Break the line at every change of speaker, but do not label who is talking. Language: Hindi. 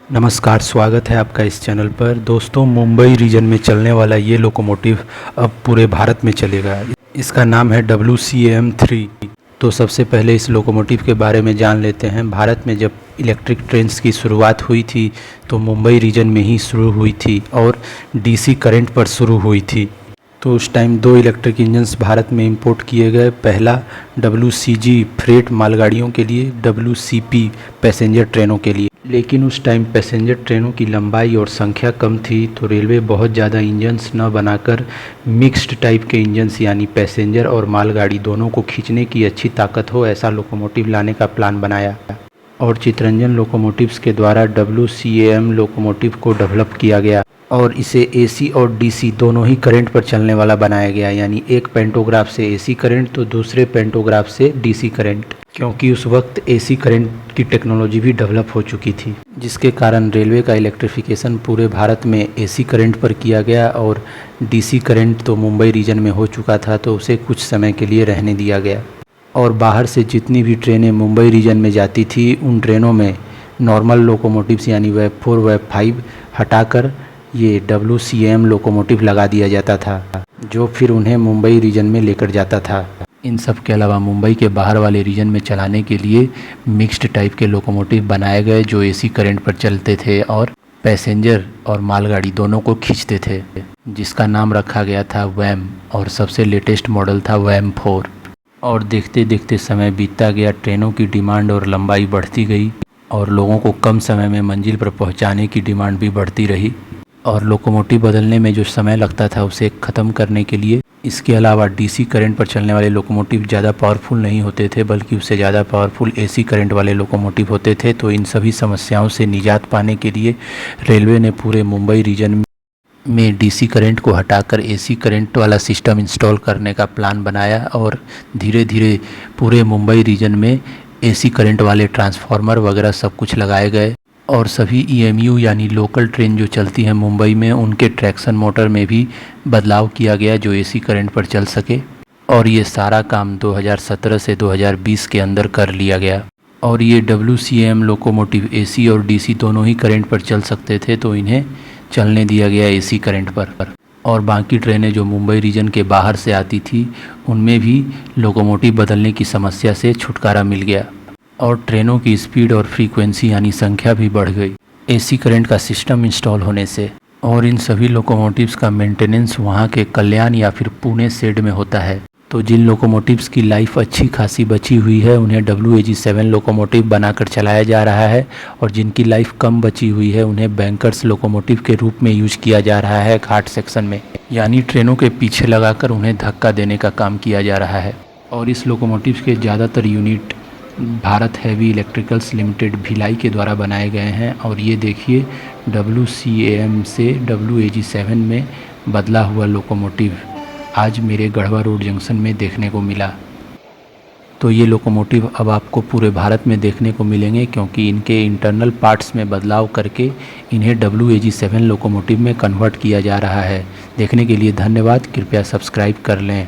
नमस्कार, स्वागत है आपका इस चैनल पर। दोस्तों, मुंबई रीजन में चलने वाला ये लोकोमोटिव अब पूरे भारत में चलेगा। इसका नाम है WCAM-3। तो सबसे पहले इस लोकोमोटिव के बारे में जान लेते हैं। भारत में जब इलेक्ट्रिक ट्रेन्स की शुरुआत हुई थी तो मुंबई रीजन में ही शुरू हुई थी और DC करंट पर शुरू हुई थी। तो उस टाइम 2 इलेक्ट्रिक इंजन्स भारत में इंपोर्ट किए गए। पहला WCG फ्रेट मालगाड़ियों के लिए, WCP पैसेंजर ट्रेनों के लिए। लेकिन उस टाइम पैसेंजर ट्रेनों की लंबाई और संख्या कम थी, तो रेलवे बहुत ज़्यादा इंजन्स न बनाकर मिक्स्ड टाइप के इंजन्स यानी पैसेंजर और मालगाड़ी दोनों को खींचने की अच्छी ताकत हो ऐसा लोकोमोटिव लाने का प्लान बनाया और चितरंजन लोकोमोटिव्स के द्वारा WCAM लोकोमोटिव को डेवलप किया गया और इसे AC और DC दोनों ही करंट पर चलने वाला बनाया गया। यानी एक पेंटोग्राफ से AC करंट तो दूसरे पेंटोग्राफ से DC करंट, क्योंकि उस वक्त AC करंट की टेक्नोलॉजी भी डेवलप हो चुकी थी, जिसके कारण रेलवे का इलेक्ट्रिफिकेशन पूरे भारत में AC करंट पर किया गया और DC करंट तो मुंबई रीजन में हो चुका था तो उसे कुछ समय के लिए रहने दिया गया। और बाहर से जितनी भी ट्रेनें मुंबई रीजन में जाती थी उन ट्रेनों में नॉर्मल लोकोमोटिव्स यानी वेब 4 वेब 5 हटाकर ये WCAM लोकोमोटिव लगा दिया जाता था, जो फिर उन्हें मुंबई रीजन में लेकर जाता था। इन सब के अलावा मुंबई के बाहर वाले रीजन में चलाने के लिए मिक्स्ड टाइप के लोकोमोटिव बनाए गए जो AC करंट पर चलते थे और पैसेंजर और मालगाड़ी दोनों को खींचते थे, जिसका नाम रखा गया था WAM और सबसे लेटेस्ट मॉडल था WAM-4। और देखते देखते समय बीतता गया, ट्रेनों की डिमांड और लंबाई बढ़ती गई और लोगों को कम समय में मंजिल पर पहुंचाने की डिमांड भी बढ़ती रही और लोकोमोटिव बदलने में जो समय लगता था उसे ख़त्म करने के लिए इसके अलावा DC करंट पर चलने वाले लोकोमोटिव ज़्यादा पावरफुल नहीं होते थे, बल्कि उससे ज़्यादा पावरफुल AC करंट वाले लोकोमोटिव होते थे। तो इन सभी समस्याओं से निजात पाने के लिए रेलवे ने पूरे मुंबई रीजन में DC करंट को हटाकर AC करंट वाला सिस्टम इंस्टॉल करने का प्लान बनाया और धीरे धीरे पूरे मुंबई रीजन में AC करंट वाले ट्रांसफार्मर वगैरह सब कुछ लगाए गए और सभी EMU यानी लोकल ट्रेन जो चलती हैं मुंबई में उनके ट्रैक्शन मोटर में भी बदलाव किया गया जो AC करंट पर चल सके। और ये सारा काम 2017 से 2020 के अंदर कर लिया गया। और ये WCAM लोकोमोटिव AC और DC दोनों ही करंट पर चल सकते थे, तो इन्हें चलने दिया गया AC करंट पर। और बाकी ट्रेनें जो मुंबई रीजन के बाहर से आती थी उनमें भी लोकोमोटिव बदलने की समस्या से छुटकारा मिल गया और ट्रेनों की स्पीड और फ्रीक्वेंसी यानी संख्या भी बढ़ गई AC करंट का सिस्टम इंस्टॉल होने से। और इन सभी लोकोमोटिव्स का मेंटेनेंस वहाँ के कल्याण या फिर पुणे शेड में होता है। तो जिन लोकोमोटिव्स की लाइफ अच्छी खासी बची हुई है उन्हें WAG-7 लोकोमोटिव बनाकर चलाया जा रहा है और जिनकी लाइफ कम बची हुई है उन्हें बैंकर्स लोकोमोटिव के रूप में यूज किया जा रहा है घाट सेक्शन में, यानी ट्रेनों के पीछे लगाकर उन्हें धक्का देने का काम किया जा रहा है। और इस लोकोमोटिव के ज़्यादातर unit Bharat heavy electricals limited Bhilai के द्वारा बनाए गए हैं। और ये देखिए WCAM से WAG-7 में बदला हुआ लोकोमोटिव आज मेरे गढ़वा रोड जंक्शन में देखने को मिला। तो ये लोकोमोटिव अब आपको पूरे भारत में देखने को मिलेंगे, क्योंकि इनके इंटरनल पार्ट्स में बदलाव करके इन्हें WAG-7 लोकोमोटिव में कन्वर्ट किया जा रहा है। देखने के लिए धन्यवाद। कृपया सब्सक्राइब कर लें।